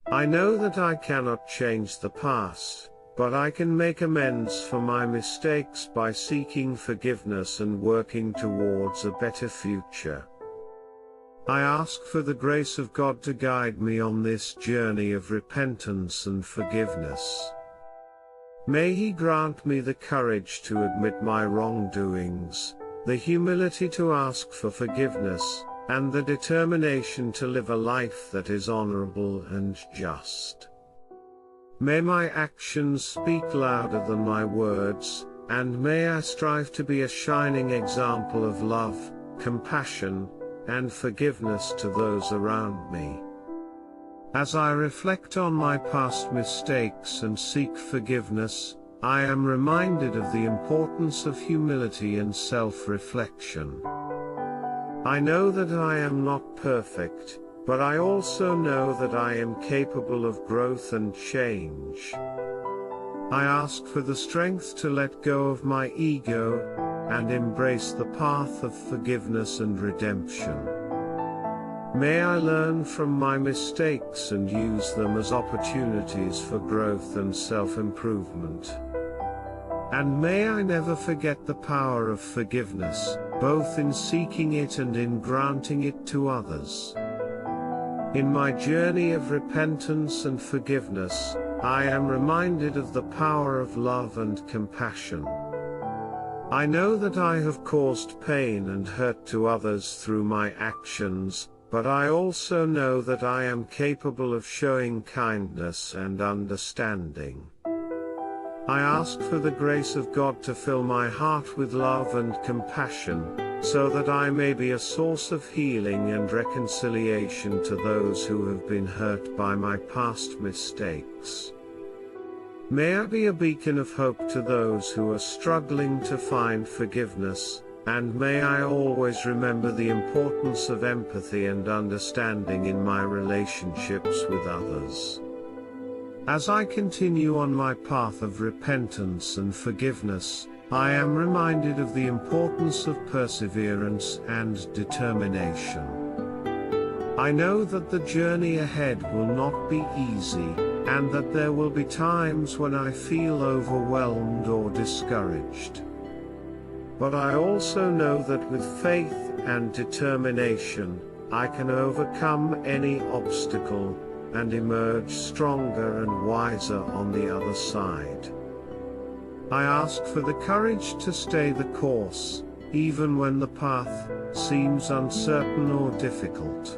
I know that I cannot change the past, but I can make amends for my mistakes by seeking forgiveness and working towards a better future. I ask for the grace of God to guide me on this journey of repentance and forgiveness. May He grant me the courage to admit my wrongdoings, the humility to ask for forgiveness, and the determination to live a life that is honorable and just. May my actions speak louder than my words, and may I strive to be a shining example of love, compassion, and forgiveness to those around me. As I reflect on my past mistakes and seek forgiveness, I am reminded of the importance of humility and self-reflection. I know that I am not perfect, but I also know that I am capable of growth and change. I ask for the strength to let go of my ego, and embrace the path of forgiveness and redemption. May I learn from my mistakes and use them as opportunities for growth and self-improvement. And may I never forget the power of forgiveness, both in seeking it and in granting it to others. In my journey of repentance and forgiveness, I am reminded of the power of love and compassion. I know that I have caused pain and hurt to others through my actions, but I also know that I am capable of showing kindness and understanding. I ask for the grace of God to fill my heart with love and compassion, so that I may be a source of healing and reconciliation to those who have been hurt by my past mistakes. May I be a beacon of hope to those who are struggling to find forgiveness, and may I always remember the importance of empathy and understanding in my relationships with others. As I continue on my path of repentance and forgiveness, I am reminded of the importance of perseverance and determination. I know that the journey ahead will not be easy, and that there will be times when I feel overwhelmed or discouraged. But I also know that with faith and determination, I can overcome any obstacle, and emerge stronger and wiser on the other side. I ask for the courage to stay the course, even when the path seems uncertain or difficult.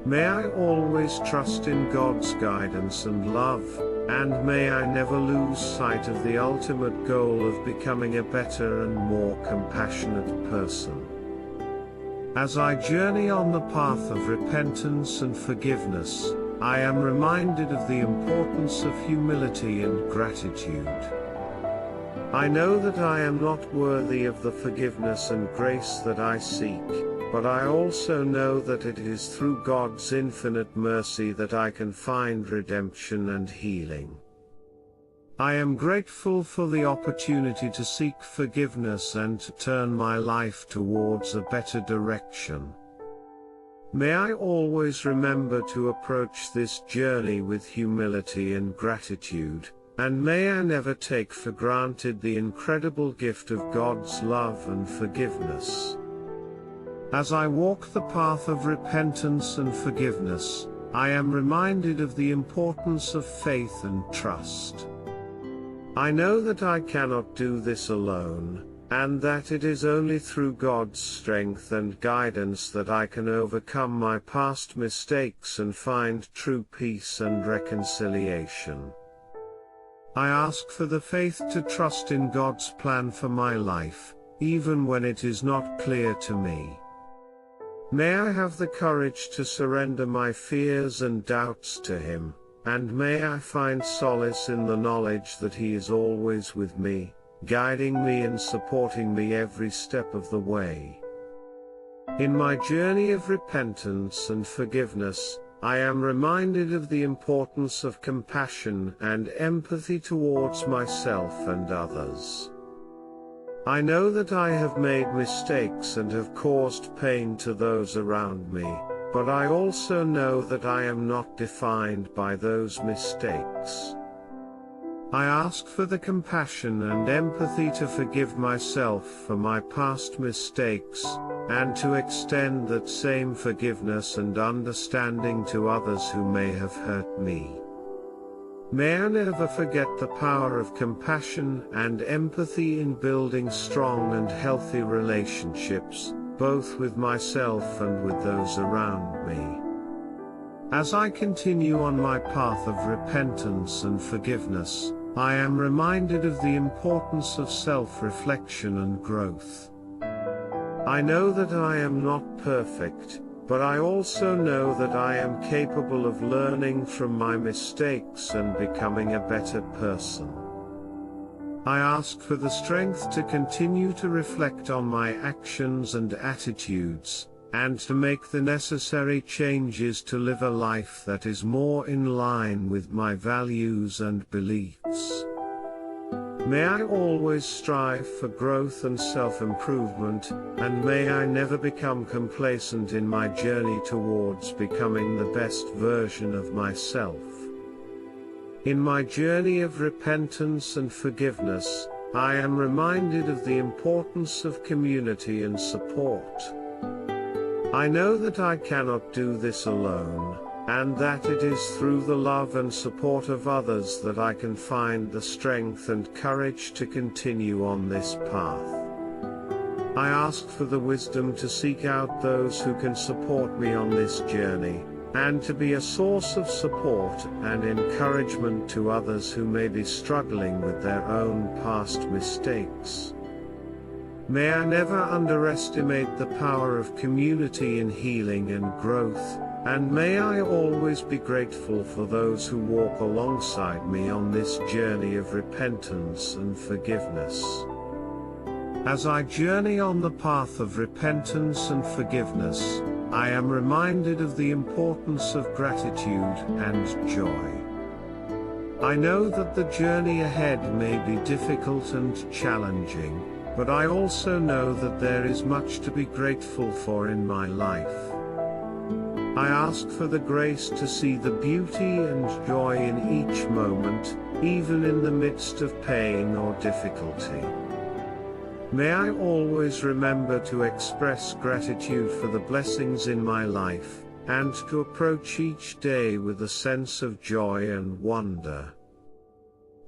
May I always trust in God's guidance and love, and may I never lose sight of the ultimate goal of becoming a better and more compassionate person. As I journey on the path of repentance and forgiveness, I am reminded of the importance of humility and gratitude. I know that I am not worthy of the forgiveness and grace that I seek, but I also know that it is through God's infinite mercy that I can find redemption and healing. I am grateful for the opportunity to seek forgiveness and to turn my life towards a better direction. May I always remember to approach this journey with humility and gratitude, and may I never take for granted the incredible gift of God's love and forgiveness. As I walk the path of repentance and forgiveness, I am reminded of the importance of faith and trust. I know that I cannot do this alone, and that it is only through God's strength and guidance that I can overcome my past mistakes and find true peace and reconciliation. I ask for the faith to trust in God's plan for my life, even when it is not clear to me. May I have the courage to surrender my fears and doubts to Him, and may I find solace in the knowledge that He is always with me, guiding me and supporting me every step of the way. In my journey of repentance and forgiveness, I am reminded of the importance of compassion and empathy towards myself and others. I know that I have made mistakes and have caused pain to those around me, but I also know that I am not defined by those mistakes. I ask for the compassion and empathy to forgive myself for my past mistakes, and to extend that same forgiveness and understanding to others who may have hurt me. May I never forget the power of compassion and empathy in building strong and healthy relationships, both with myself and with those around me. As I continue on my path of repentance and forgiveness, I am reminded of the importance of self-reflection and growth. I know that I am not perfect, but I also know that I am capable of learning from my mistakes and becoming a better person. I ask for the strength to continue to reflect on my actions and attitudes, and to make the necessary changes to live a life that is more in line with my values and beliefs. May I always strive for growth and self-improvement, and may I never become complacent in my journey towards becoming the best version of myself. In my journey of repentance and forgiveness, I am reminded of the importance of community and support. I know that I cannot do this alone, and that it is through the love and support of others that I can find the strength and courage to continue on this path. I ask for the wisdom to seek out those who can support me on this journey, and to be a source of support and encouragement to others who may be struggling with their own past mistakes. May I never underestimate the power of community in healing and growth, and may I always be grateful for those who walk alongside me on this journey of repentance and forgiveness. As I journey on the path of repentance and forgiveness, I am reminded of the importance of gratitude and joy. I know that the journey ahead may be difficult and challenging, but I also know that there is much to be grateful for in my life. I ask for the grace to see the beauty and joy in each moment, even in the midst of pain or difficulty. May I always remember to express gratitude for the blessings in my life, and to approach each day with a sense of joy and wonder.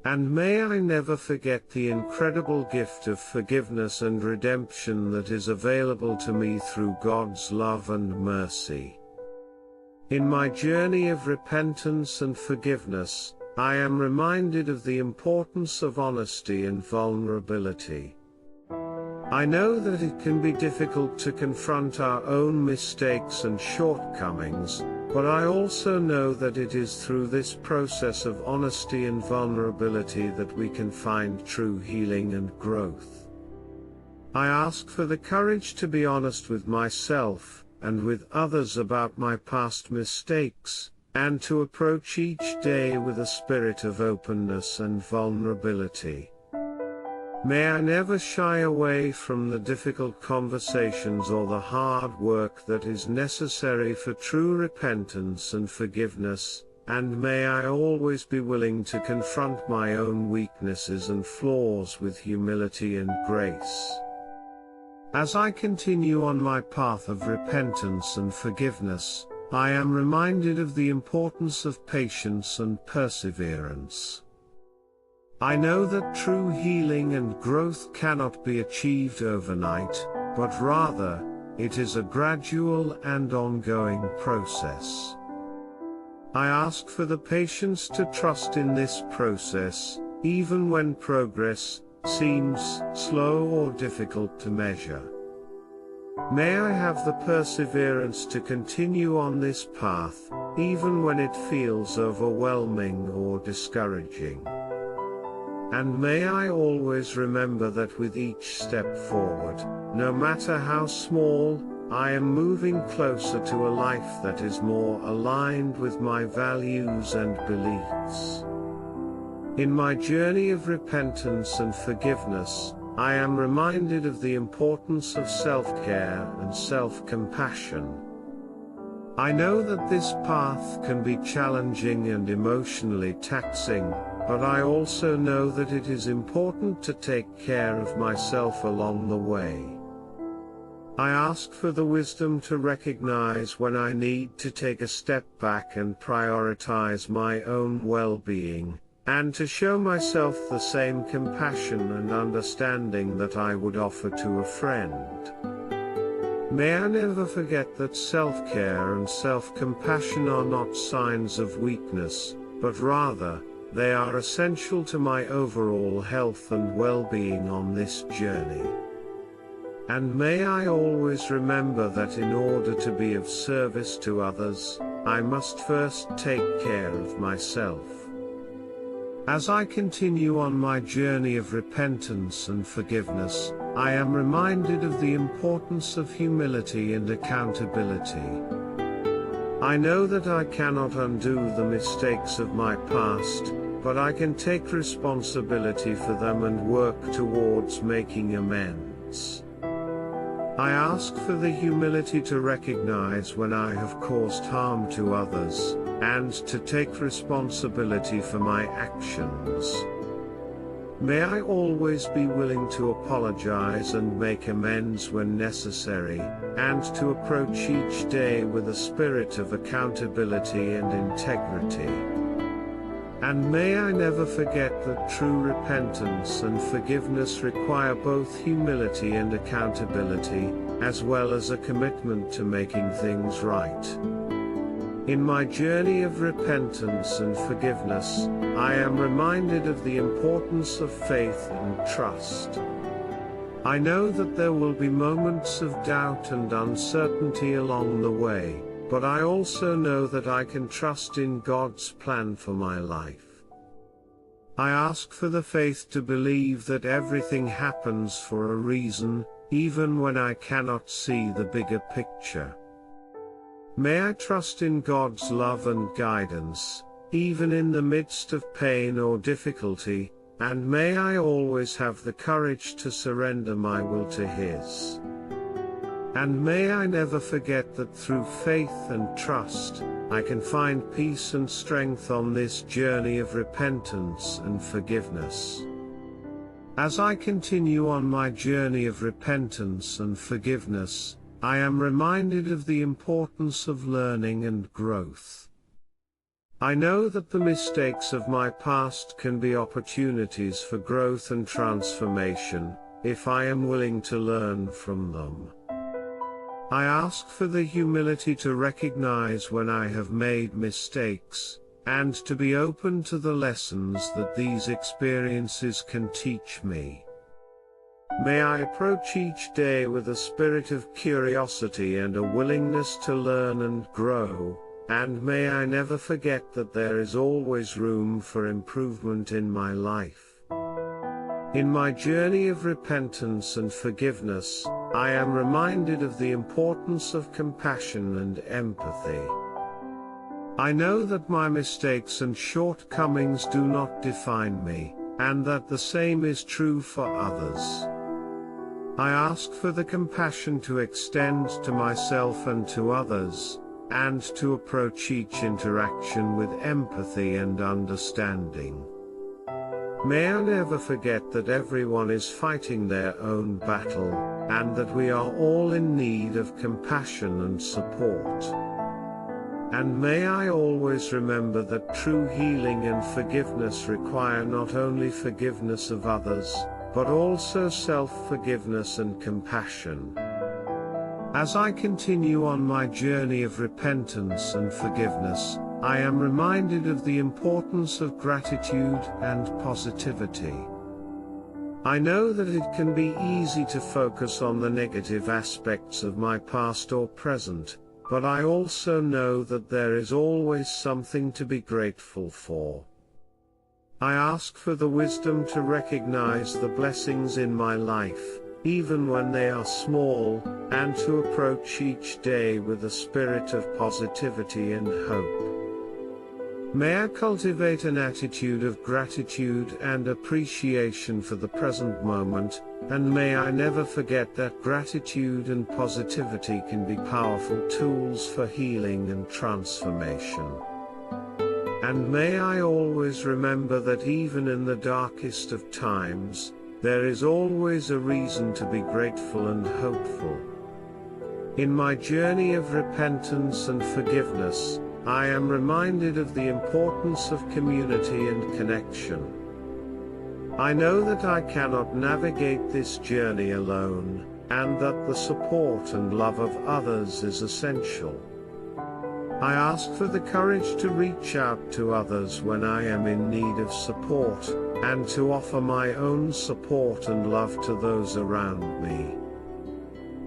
And may I never forget the incredible gift of forgiveness and redemption that is available to me through God's love and mercy. In my journey of repentance and forgiveness, I am reminded of the importance of honesty and vulnerability. I know that it can be difficult to confront our own mistakes and shortcomings, but I also know that it is through this process of honesty and vulnerability that we can find true healing and growth. I ask for the courage to be honest with myself, and with others about my past mistakes, and to approach each day with a spirit of openness and vulnerability. May I never shy away from the difficult conversations or the hard work that is necessary for true repentance and forgiveness, and may I always be willing to confront my own weaknesses and flaws with humility and grace. As I continue on my path of repentance and forgiveness, I am reminded of the importance of patience and perseverance. I know that true healing and growth cannot be achieved overnight, but rather, it is a gradual and ongoing process. I ask for the patience to trust in this process, even when progress seems slow or difficult to measure. May I have the perseverance to continue on this path, even when it feels overwhelming or discouraging. And may I always remember that with each step forward, no matter how small, I am moving closer to a life that is more aligned with my values and beliefs. In my journey of repentance and forgiveness, I am reminded of the importance of self-care and self-compassion. I know that this path can be challenging and emotionally taxing, but I also know that it is important to take care of myself along the way. I ask for the wisdom to recognize when I need to take a step back and prioritize my own well-being, and to show myself the same compassion and understanding that I would offer to a friend. May I never forget that self-care and self-compassion are not signs of weakness, but rather, they are essential to my overall health and well-being on this journey. And may I always remember that in order to be of service to others, I must first take care of myself. As I continue on my journey of repentance and forgiveness, I am reminded of the importance of humility and accountability. I know that I cannot undo the mistakes of my past, but I can take responsibility for them and work towards making amends. I ask for the humility to recognize when I have caused harm to others, and to take responsibility for my actions. May I always be willing to apologize and make amends when necessary, and to approach each day with a spirit of accountability and integrity. And may I never forget that true repentance and forgiveness require both humility and accountability, as well as a commitment to making things right. In my journey of repentance and forgiveness, I am reminded of the importance of faith and trust. I know that there will be moments of doubt and uncertainty along the way, but I also know that I can trust in God's plan for my life. I ask for the faith to believe that everything happens for a reason, even when I cannot see the bigger picture. May I trust in God's love and guidance, even in the midst of pain or difficulty, and may I always have the courage to surrender my will to His. And may I never forget that through faith and trust, I can find peace and strength on this journey of repentance and forgiveness. As I continue on my journey of repentance and forgiveness, I am reminded of the importance of learning and growth. I know that the mistakes of my past can be opportunities for growth and transformation, if I am willing to learn from them. I ask for the humility to recognize when I have made mistakes, and to be open to the lessons that these experiences can teach me. May I approach each day with a spirit of curiosity and a willingness to learn and grow, and may I never forget that there is always room for improvement in my life. In my journey of repentance and forgiveness, I am reminded of the importance of compassion and empathy. I know that my mistakes and shortcomings do not define me, and that the same is true for others. I ask for the compassion to extend to myself and to others, and to approach each interaction with empathy and understanding. May I never forget that everyone is fighting their own battle, and that we are all in need of compassion and support. And may I always remember that true healing and forgiveness require not only forgiveness of others, but also self-forgiveness and compassion. As I continue on my journey of repentance and forgiveness, I am reminded of the importance of gratitude and positivity. I know that it can be easy to focus on the negative aspects of my past or present, but I also know that there is always something to be grateful for. I ask for the wisdom to recognize the blessings in my life, even when they are small, and to approach each day with a spirit of positivity and hope. May I cultivate an attitude of gratitude and appreciation for the present moment, and may I never forget that gratitude and positivity can be powerful tools for healing and transformation. And may I always remember that even in the darkest of times, there is always a reason to be grateful and hopeful. In my journey of repentance and forgiveness, I am reminded of the importance of community and connection. I know that I cannot navigate this journey alone, and that the support and love of others is essential. I ask for the courage to reach out to others when I am in need of support, and to offer my own support and love to those around me.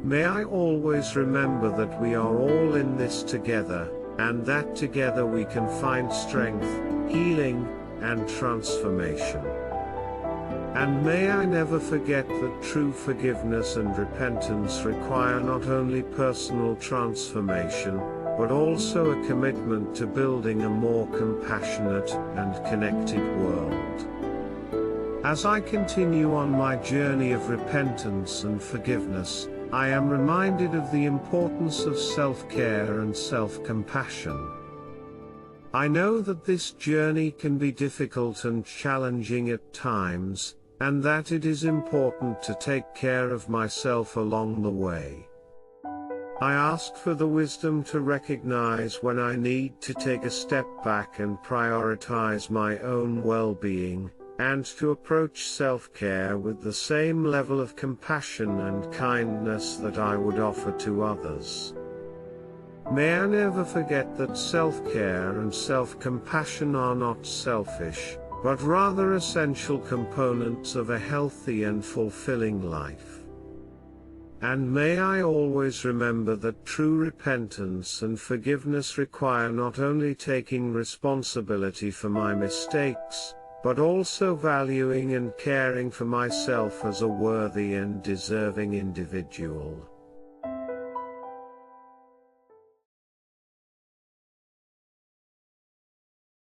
May I always remember that we are all in this together, and that together we can find strength, healing, and transformation. And may I never forget that true forgiveness and repentance require not only personal transformation, but also a commitment to building a more compassionate and connected world. As I continue on my journey of repentance and forgiveness, I am reminded of the importance of self-care and self-compassion. I know that this journey can be difficult and challenging at times, and that it is important to take care of myself along the way. I ask for the wisdom to recognize when I need to take a step back and prioritize my own well-being, and to approach self-care with the same level of compassion and kindness that I would offer to others. May I never forget that self-care and self-compassion are not selfish, but rather essential components of a healthy and fulfilling life. And may I always remember that true repentance and forgiveness require not only taking responsibility for my mistakes, but also valuing and caring for myself as a worthy and deserving individual.